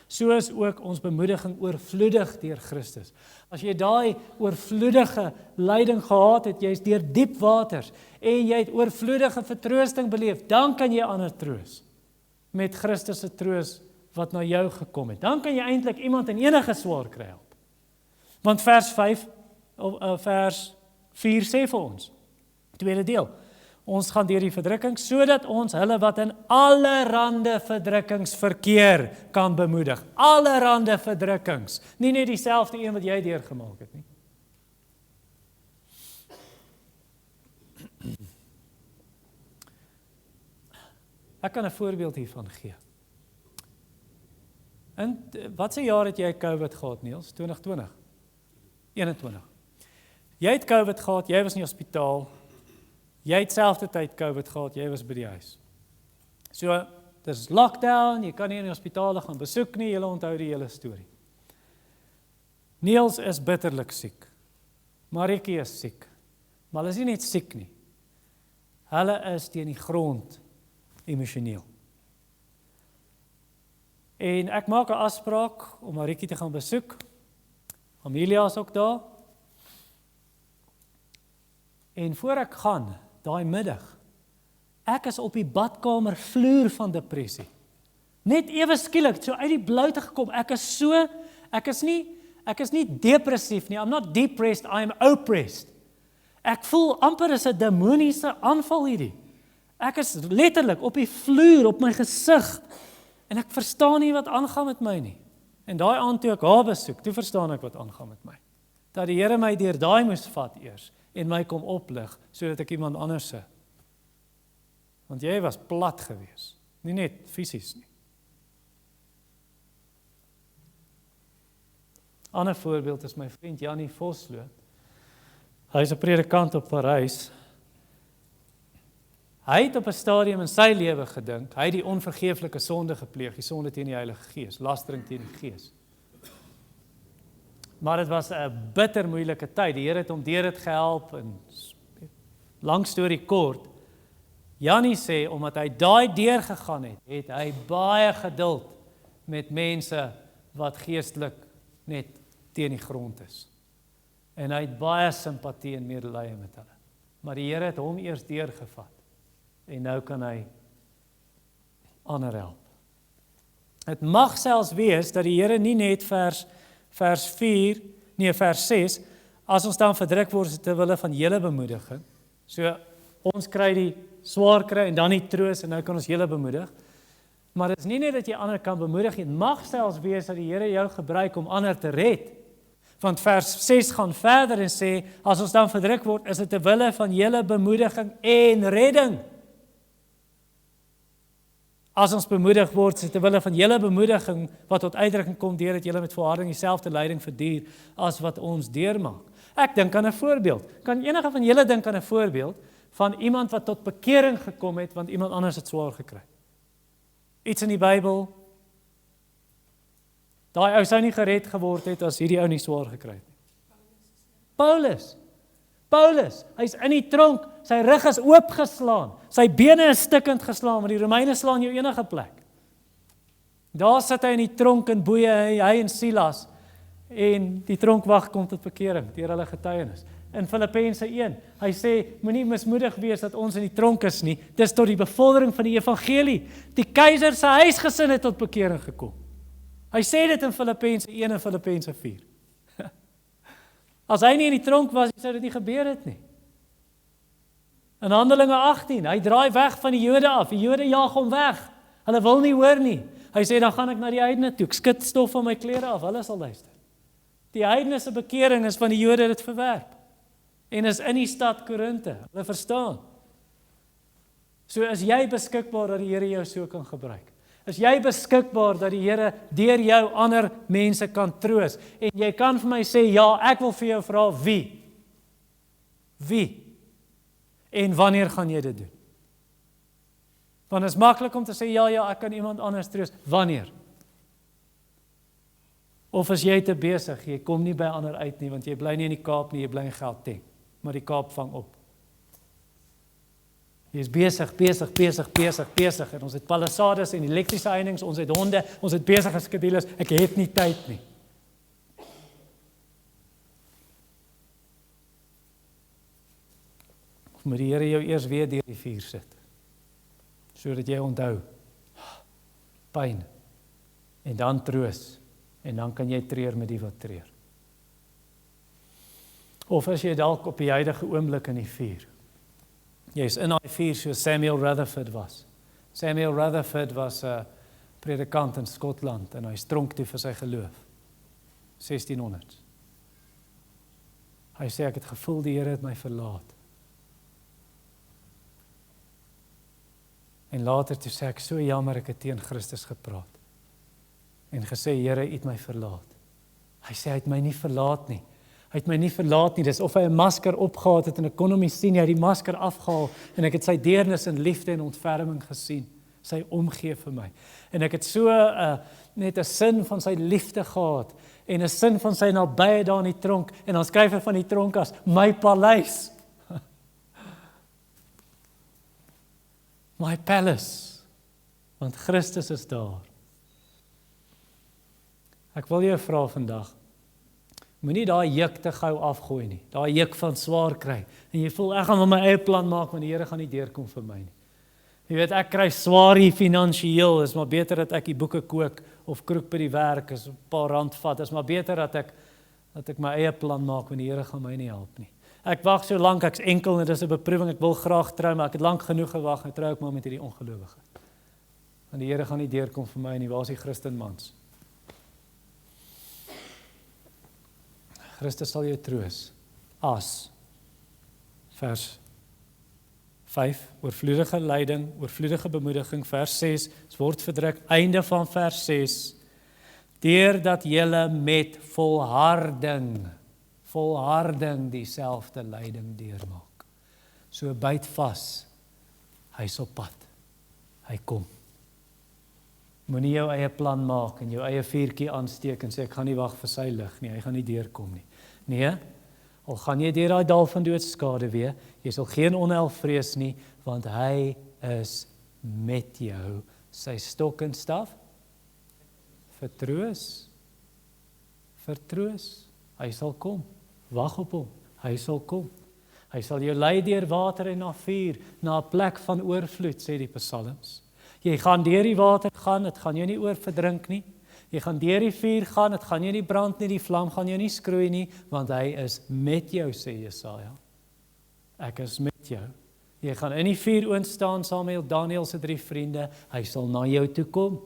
so is ook ons bemoediging oorvloedig deur Christus. As jy daai oorvloedige lyding gehad het, jy is deur diep waters, en jy het oorvloedige vertroosting beleef, dan kan jy ander troos, met Christus se troos wat na jou gekom het. Dan kan jy eintlik iemand in enige swaar kry help. Want vers 4 sê vir ons, tweede deel, ons gaan deur die verdrukking, sodat ons hulle wat in allerhande verdrukkings verkeer kan bemoedig. Allerhande verdrukkings, nie net dieselfde een wat jy deurgemaak het nie. Ek kan 'n voorbeeld hiervan gee. In wat se jaar het jy COVID gehad, Niels? 2020? 21. Jy het COVID gehad, jy was in die hospitaal, jy het selfde tyd COVID gehad, jy was by die huis. So, dis lockdown, jy kan nie in die hospitaal gaan besoek nie, jy onthou die hele storie. Niels is bitterlik siek. Marietjie is siek. Maar hulle is nie net siek nie. Hulle is teen die grond emosioneel. En ek maak 'n afspraak om Marietjie te gaan besoek. Amelia is ook daar. En voor ek gaan, daai middag, ek is op die badkamer vloer van depressie. Net ewe skielik, so uit die blou te gekom. Ek is nie depressief nie. I'm not depressed, I am oppressed. Ek voel amper as 'n demoniese aanval hierdie. Ek is letterlik op die vloer, op my gesig. En ek verstaan nie wat aangaan met my nie. En daai aand toe ek haar besoek, toe verstaan ek wat aangaan met my. Dat die Here my deur daai moes vat eers en my kom oplig, sodat ek iemand anders se. Want jy was plat gewees, nie net fisies nie. Ander voorbeeld is my vriend Janie Vosloo. Hy is 'n predikant op Parys. Hy het op 'n stadium in sy lewe gedink, hy het die onvergeeflike sonde gepleeg, die sonde teen die Heilige Gees, lastering teen die Gees. Maar dit was 'n bitter moeilike tyd. Die Here het hom deur dit gehelp en lang storie kort. Janie sê omdat hy daai deur gegaan het hy baie geduld met mense wat geestelik net teen die grond is. En hy het baie simpatie en medelee met hulle. Maar die Here het hom eers deurgevat. En nou kan hy ander help. Het mag selfs wees dat die Here nie net vers 6, as ons dan verdruk word ter wille van julle bemoediging. So ons kry die swaar kry en dan die troos en nou kan ons julle bemoedig. Maar dit is nie net dat jy ander kan bemoedig, dit mag selfs wees dat die Here jou gebruik om ander te red. Want vers 6 gaan verder en sê, as ons dan verdruk word, is dit ter wille van julle bemoediging en redding. As ons bemoedig word, is dit ter wille van julle bemoediging, wat tot uitdrukking kom deur dat julle met volharding dieselfde lyding verduur, as wat ons deurmaak. Ek dink aan 'n voorbeeld. Kan enige van julle dink aan 'n voorbeeld van iemand wat tot bekering gekom het, want iemand anders het swaar gekry? Iets in die Bybel. Daai ou sou nie gered geword het as hierdie ou nie swaar gekry het nie. Paulus, hy's in die tronk, sy rug is oopgeslaan, sy bene is stikkend geslaan, want die Romeine slaan jou enige plek. Daar sit hy in die tronk en boeie hy en Silas, en die tronkwag kom tot bekering deur hulle getuienis. In Filippense 1, hy sê, moenie mismoedig wees dat ons in die tronk is nie, dis tot die bevordering van die evangelie. Die keiser se huisgesin het tot bekering gekom. Hy sê dit in Filippense 1 en Filippense 4. As hy nie in die tronk was, sou dit nie gebeur het nie. In Handelinge 18, hy draai weg van die Jode af, die Jode jaag hom weg, hulle wil nie hoor nie. Hy sê, dan gaan ek na die heidene toe, ek skud stof van my klere af, hulle sal luister. Die heidene se bekering is van die Jode dit verwerp. En is in die stad Korinthe, hulle verstaan. So is jy beskikbaar dat die Here jou so kan gebruik. Is jy beskikbaar dat die Here deur jou ander mense kan troos. En jy kan vir my sê, ja, ek wil vir jou vra, wie? Wie? En wanneer gaan jy dit doen? Want het is maklik om te sê, ja, ek kan iemand anders troos. Wanneer? Of is jy te besig, jy kom nie by ander uit nie, want jy bly nie in die Kaap nie, jy bly in Gauteng, maar die Kaap vang op. Jy is besig, en ons het palisades en elektriese heininge, ons het honde, ons het besige skedules, ek het nie tyd nie. Of moet die Here jou eers weer deur die vuur sit, sodat jy onthou, pyn, en dan troos, en dan kan jy treur met die wat treur. Of as jy dalk op die huidige oomblik in die vuur, jy is in die vuur soos Samuel Rutherford was. Samuel Rutherford was 'n predikant in Skotland, en hy is tronk toe vir sy geloof, 1600. Hy sê, ek het gevoel die Here het my verlaat. En later toe sê ek, so jammer ek het teen Christus gepraat. En gesê, Here, U het my verlaat. Hy sê, hy het my nie verlaat nie. Hy het my nie verlaat nie, dis of hy 'n masker opgehaal het en ek kon hom nie sien, hy het die masker afgehaal en ek het sy deernis en liefde en ontferming gesien, sy omgee vir my. En ek het so net 'n sin van sy liefde gehad en 'n sin van sy nabye daar in die tronk, en dan skryf hy van die tronk as my paleis. My palace, want Christus is daar. Ek wil jou vra vandag, moenie daai juk te gou afgooi nie, daai juk van swaar kry, en jy voel ek gaan my eie plan maak, want die Here gaan nie deurkom vir my nie. Jy weet, ek kry swaar hier finansiëel, is maar beter dat ek die boeke kook, of kroek by die werk, is 'n paar rand vat, is maar beter dat ek my eie plan maak, want die Here gaan my nie help nie. Ek wag so lank, ek's enkel, en dit is 'n beproewing, ek wil graag trou, maar ek het lank genoeg gewag, en trou ek maar met hierdie ongelowige. Want die Here gaan nie deurkom vir my nie, waar is die Christenmans? Christus sal jou troos, as, vers 5, oorvloedige lyding, oorvloedige bemoediging, vers 6, het word verdruk, einde van vers 6, deurdat julle met volharding dieselfde lyding deurmaak. So byt vas, hy's op pad, hy kom. Moenie jou eie plan maak, en jou eie vuurtjie aansteek, en sê, ek gaan nie wag vir sy lig nie, hy gaan nie deurkom nie. Nee, al gaan jy deur daai dal van doodskade weer, jy sal geen onheil vrees nie, want hy is met jou, sy stok en staf, vertroos, hy sal kom, wag op hom, hy sal kom, hy sal jou lei deur water en na vuur, na 'n plek van oorvloed, sê die psalms. Jy gaan deur die water gaan, dit gaan jou nie oorverdrink nie, jy gaan deur die vuur gaan, dit gaan jou nie brand nie, die vlam gaan jou nie skroei nie, want hy is met jou, sê Jesaja. Ek is met jou. Jy gaan in die vuur oonstaan saam met Daniël se 3 vriende, hy sal na jou toe kom,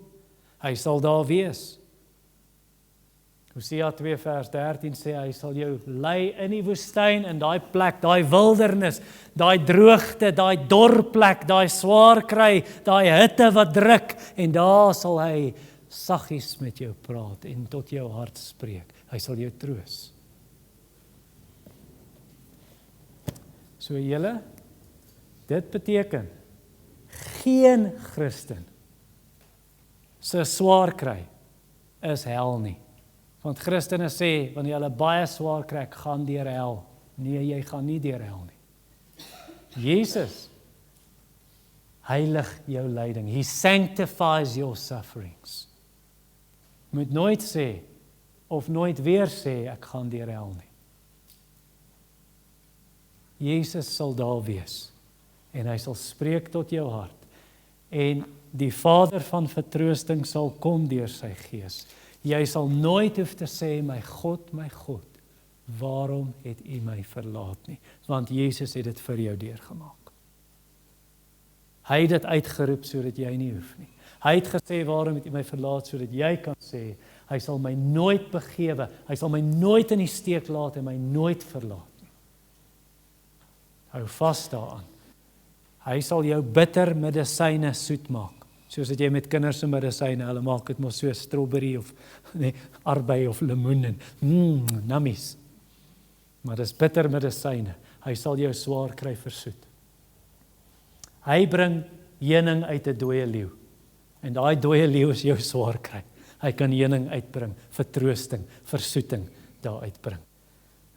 hy sal daar wees. Hosea 2 vers 13 sê, hy sal jou lei in die woestyn, in daai plek, daai wildernis, daai droogte, daai dor plek, daai swaar kry, daai hitte wat druk, en daar sal hy saggies met jou praat en tot jou hart spreek. Hy sal jou troos. So julle, dit beteken, geen Christen se swaar kry is hel nie. Want Christene sê, wanneer jy hulle baie swaar kry, ek gaan deur hel. Nee, jy gaan nie deur hel nie. Jesus heilig jou lyding. He sanctifies your sufferings. Moet nooit sê, of nooit weer sê, ek gaan deur hel nie. Jesus sal daar wees, en hy sal spreek tot jou hart, en die Vader van vertroosting sal kom deur sy gees. Jy sal nooit hoef te sê, my God, waarom het U my verlaat nie? Want Jesus het dit vir jou deurgemaak. Hy het dit uitgeroep, sodat jy nie hoef nie. Hy het gesê, waarom het U my verlaat, sodat jy kan sê, hy sal my nooit begewe, hy sal my nooit in die steek laat, en my nooit verlaat nie. Hou vas daaraan. Hy sal jou bitter medisyne soet maak. Soos dat jy met kinders se medisyne, hulle maak dit mos so strawberry of arbei of lemoen en nammies. Maar dis bitter medisyne. Hy sal jou swaar kry versoet. Hy bring heuning uit 'n dooie leeu. En daai dooie leeu is jou swaar kry. Hy kan heuning uitbring, vertroosting, versoeting daar uitbring.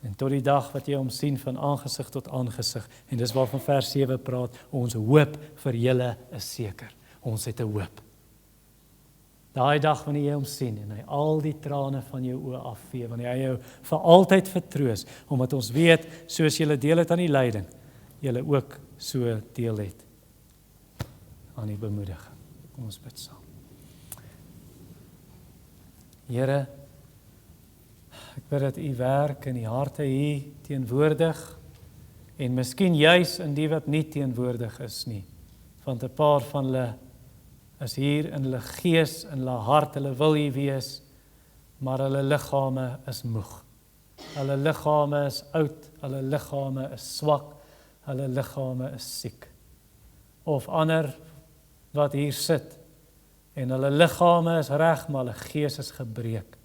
En tot die dag wat jy hom sien van aangesig tot aangesig, en dis waarvan vers 7 praat, ons hoop vir julle is seker. Ons het 'n hoop. Daai dag wanneer jy hom sien, en hy al die trane van jou oë afvee, wanneer hy jou vir altyd vertroos, omdat ons weet, soos julle deel het aan die lyding, julle ook so deel het aan die bemoediging. Kom ons bid saam. Here, ek bid dat U werk in die harte hier teenwoordig, en miskien juis in die wat nie teenwoordig is nie, want 'n paar van hulle is hier in hulle gees, in hulle hart, hulle wil hier wees, maar hulle liggame is moeg. Hulle liggame is oud, hulle liggame is swak, hulle liggame is siek. Of ander wat hier sit, en hulle liggame is reg, maar hulle gees is gebreek.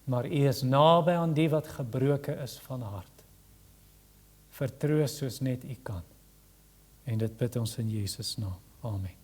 Maar U is naby aan die wat gebroken is van hart. Vertroos soos net U kan. En dit bid ons in Jesus naam. Amen.